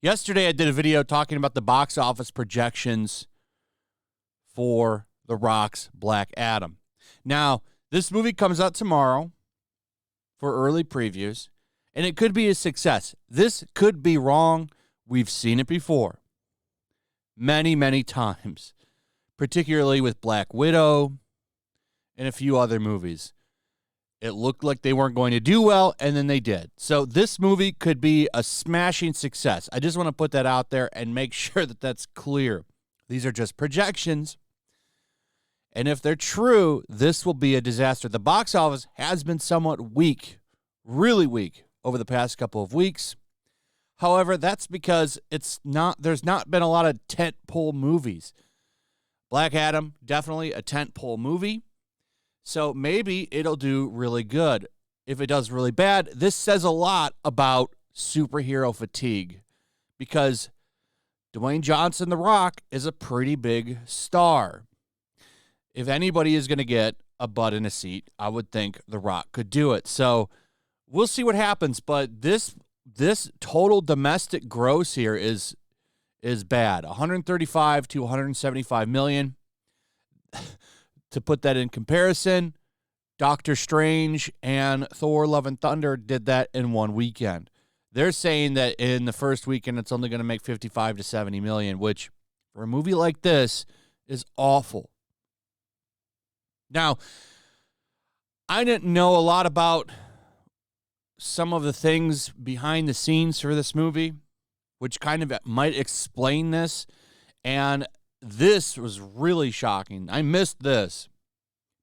Yesterday, I did a video talking about the box office projections for The Rock's Black Adam. Now, this movie comes out tomorrow for early previews, and it could be a success. This could be wrong. We've seen it before many, many times, particularly with Black Widow and a few other movies. It looked like they weren't going to do well, and then they did. So this movie could be a smashing success. I just want to put that out there and make sure that that's clear. These are just projections. And if they're true, this will be a disaster. The box office has been somewhat weak, really weak, over the past couple of weeks. However, that's because there's not been a lot of tentpole movies. Black Adam, definitely a tentpole movie. So maybe it'll do really good. If it does really bad, this says a lot about superhero fatigue because Dwayne Johnson The Rock is a pretty big star. If anybody is going to get a butt in a seat, I would think The Rock could do it. So we'll see what happens, but this total domestic gross here is bad. 135 to 175 million. To put that in comparison, Doctor Strange and Thor Love and Thunder did that in one weekend. They're saying that in the first weekend it's only going to make 55 to 70 million, which for a movie like this is awful. Now, I didn't know a lot about some of the things behind the scenes for this movie, which kind of might explain this, and this was really shocking. I missed this.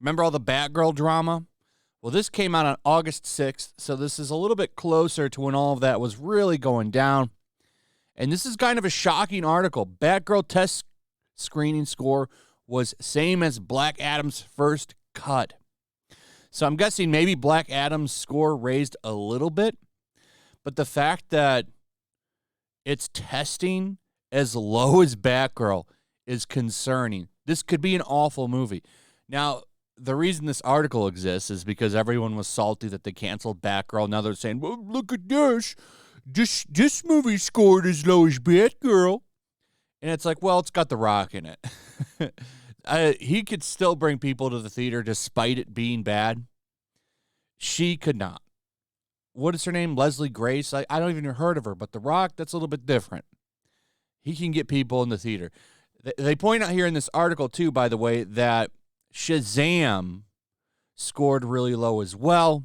Remember all the Batgirl drama? Well, this came out on August 6th, so this is a little bit closer to when all of that was really going down. And this is kind of a shocking article. Batgirl test screening score was same as Black Adam's first cut. So I'm guessing maybe Black Adam's score raised a little bit, but the fact that it's testing as low as Batgirl is concerning. This could be an awful movie. Now, the reason this article exists is because everyone was salty that they canceled Batgirl. Now they're saying, well, look at this. This movie scored as low as Batgirl. And it's like, well, it's got The Rock in it. He could still bring people to the theater despite it being bad. She could not. What is her name? Leslie Grace? I don't even heard of her, but The Rock, that's a little bit different. He can get people in the theater. They point out here in this article, too, by the way, that Shazam scored really low as well,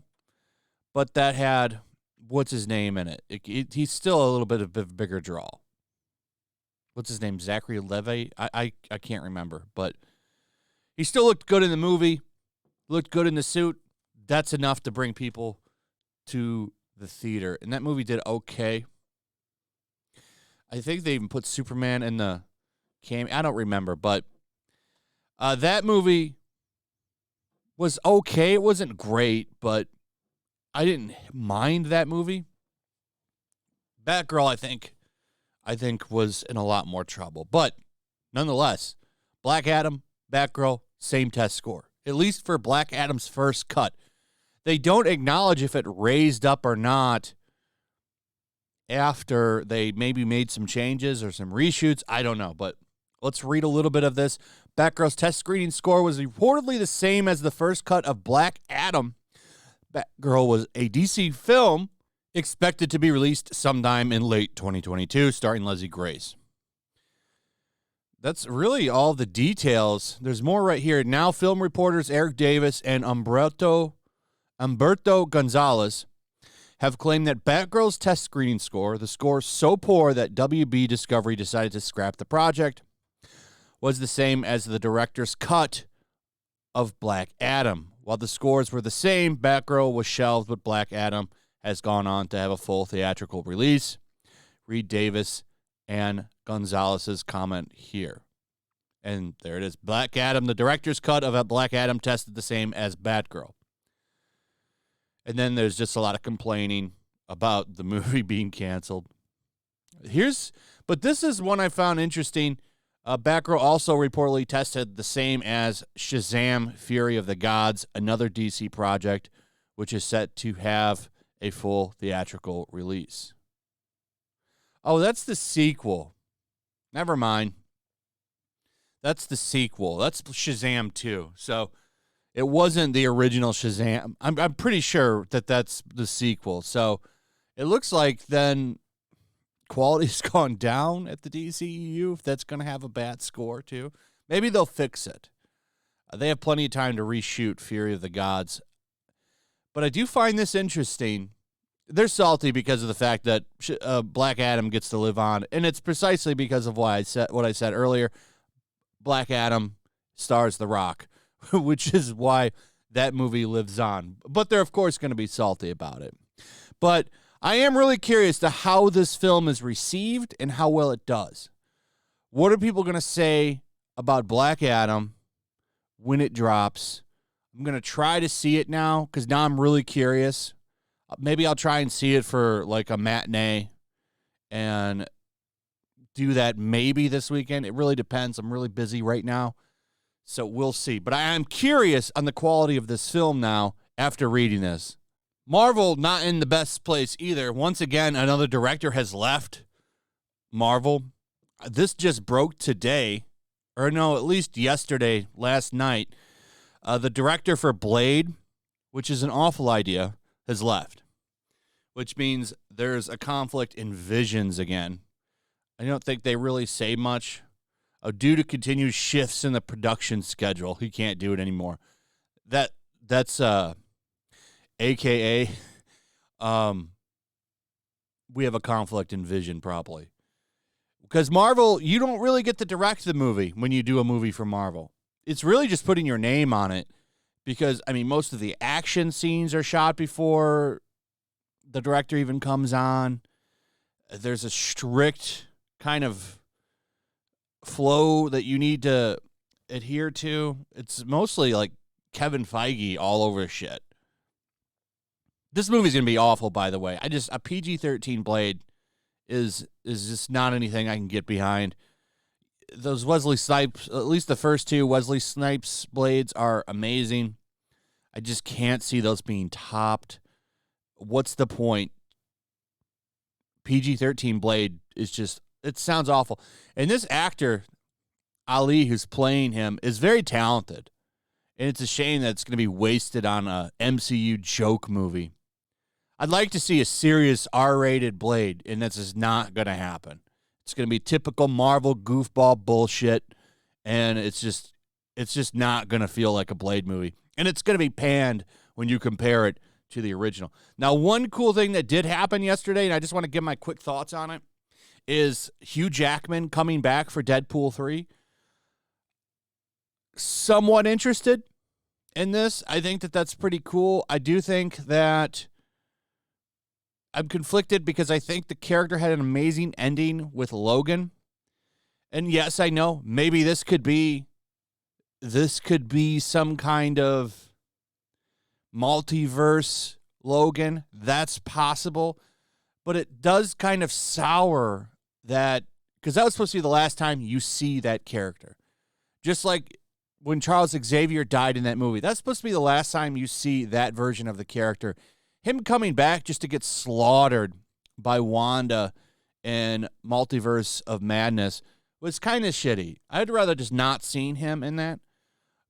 but that had, what's his name in it? He's still a little bit of a bigger draw. What's his name? Zachary Levi? I can't remember, but he still looked good in the movie, looked good in the suit. That's enough to bring people to the theater, and that movie did okay. I think they even put Superman in the I don't remember, but that movie was okay. It wasn't great, but I didn't mind that movie. Batgirl, I think was in a lot more trouble. But nonetheless, Black Adam, Batgirl, same test score. At least for Black Adam's first cut. They don't acknowledge if it raised up or not after they maybe made some changes or some reshoots. I don't know, but let's read a little bit of this. Batgirl's test screening score was reportedly the same as the first cut of Black Adam. Batgirl was a DC film expected to be released sometime in late 2022, starring Leslie Grace. That's really all the details. There's more right here. Now, film reporters Eric Davis and Humberto Gonzalez have claimed that Batgirl's test screening score, the score so poor that WB Discovery decided to scrap the project, was the same as the director's cut of Black Adam. While the scores were the same, Batgirl was shelved, but Black Adam has gone on to have a full theatrical release. Read Davis and Gonzalez's comment here. And there it is. Black Adam, the director's cut of Black Adam tested the same as Batgirl. And then there's just a lot of complaining about the movie being canceled. But this is one I found interesting. Batgirl also reportedly tested the same as Shazam! Fury of the Gods, another DC project, which is set to have a full theatrical release. Oh, that's the sequel. Never mind. That's the sequel. That's Shazam 2. So it wasn't the original Shazam. I'm pretty sure that that's the sequel. So it looks like then quality's gone down at the DCEU, if that's going to have a bad score too. Maybe they'll fix it. They have plenty of time to reshoot Fury of the Gods. But I do find this interesting. They're salty because of the fact that Black Adam gets to live on, and it's precisely because of what I said earlier. Black Adam stars The Rock, which is why that movie lives on. But they're, of course, going to be salty about it. But I am really curious to how this film is received and how well it does. What are people going to say about Black Adam when it drops? I'm going to try to see it now because now I'm really curious. Maybe I'll try and see it for like a matinee and do that maybe this weekend. It really depends. I'm really busy right now, so we'll see. But I am curious on the quality of this film now after reading this. Marvel not in the best place either. Once again, another director has left Marvel. This just broke today, or no, at least yesterday, last night. The director for Blade, which is an awful idea, has left, which means there's a conflict in visions again. I don't think they really say much. Due to continued shifts in the production schedule, he can't do it anymore. That's AKA, we have a conflict in vision probably. Because Marvel, you don't really get to direct the movie when you do a movie for Marvel. It's really just putting your name on it because, I mean, most of the action scenes are shot before the director even comes on. There's a strict kind of flow that you need to adhere to. It's mostly like Kevin Feige all over shit. This movie's going to be awful, by the way. A PG-13 Blade is just not anything I can get behind. Those Wesley Snipes, at least the first two Wesley Snipes Blades are amazing. I just can't see those being topped. What's the point? PG-13 Blade is just, it sounds awful. And this actor, Ali, who's playing him, is very talented. And it's a shame that it's going to be wasted on a MCU joke movie. I'd like to see a serious R-rated Blade, and that's just not going to happen. It's going to be typical Marvel goofball bullshit, and it's just not going to feel like a Blade movie. And it's going to be panned when you compare it to the original. Now, one cool thing that did happen yesterday, and I just want to give my quick thoughts on it, is Hugh Jackman coming back for Deadpool 3. Somewhat interested in this. I think that that's pretty cool. I do think that I'm conflicted because I think the character had an amazing ending with Logan. And yes, I know maybe this could be some kind of multiverse Logan. That's possible. But it does kind of sour that, because that was supposed to be the last time you see that character. Just like when Charles Xavier died in that movie, that's supposed to be the last time you see that version of the character. Him coming back just to get slaughtered by Wanda in Multiverse of Madness was kind of shitty. I'd rather just not seen him in that.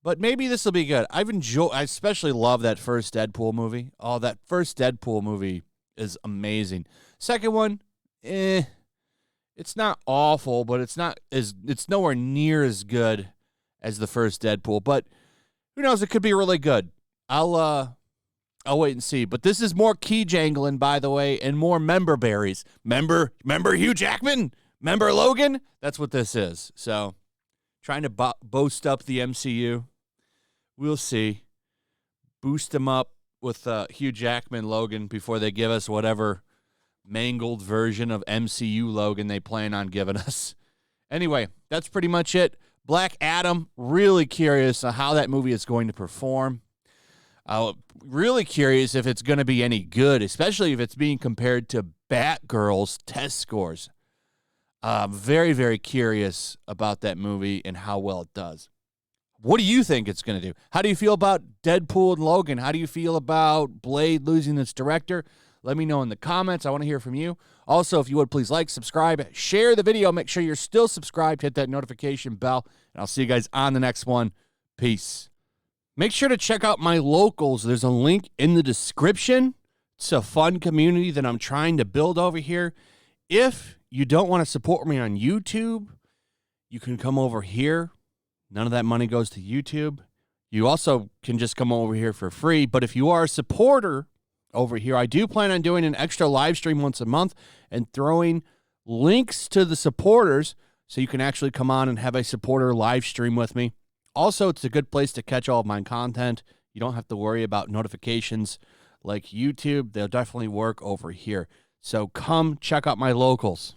But maybe this will be good. I especially love that first Deadpool movie. Oh, that first Deadpool movie is amazing. Second one, it's not awful, but it's nowhere near as good as the first Deadpool. But who knows? It could be really good. I'll wait and see. But this is more key jangling, by the way, and more member berries. Member Hugh Jackman? Member Logan? That's what this is. So, trying to boast up the MCU. We'll see. Boost them up with Hugh Jackman Logan before they give us whatever mangled version of MCU Logan they plan on giving us. Anyway, that's pretty much it. Black Adam, really curious on how that movie is going to perform. Really curious if it's going to be any good, especially if it's being compared to Batgirl's test scores. Very, very curious about that movie and how well it does. What do you think it's going to do? How do you feel about Deadpool and Logan? How do you feel about Blade losing its director? Let me know in the comments. I want to hear from you. Also, if you would, please like, subscribe, share the video. Make sure you're still subscribed. Hit that notification bell. And I'll see you guys on the next one. Peace. Make sure to check out my locals. There's a link in the description. It's a fun community that I'm trying to build over here. If you don't want to support me on YouTube, you can come over here. None of that money goes to YouTube. You also can just come over here for free. But if you are a supporter over here, I do plan on doing an extra live stream once a month and throwing links to the supporters so you can actually come on and have a supporter live stream with me. Also, it's a good place to catch all of my content. You don't have to worry about notifications like YouTube. They'll definitely work over here. So come check out my locals.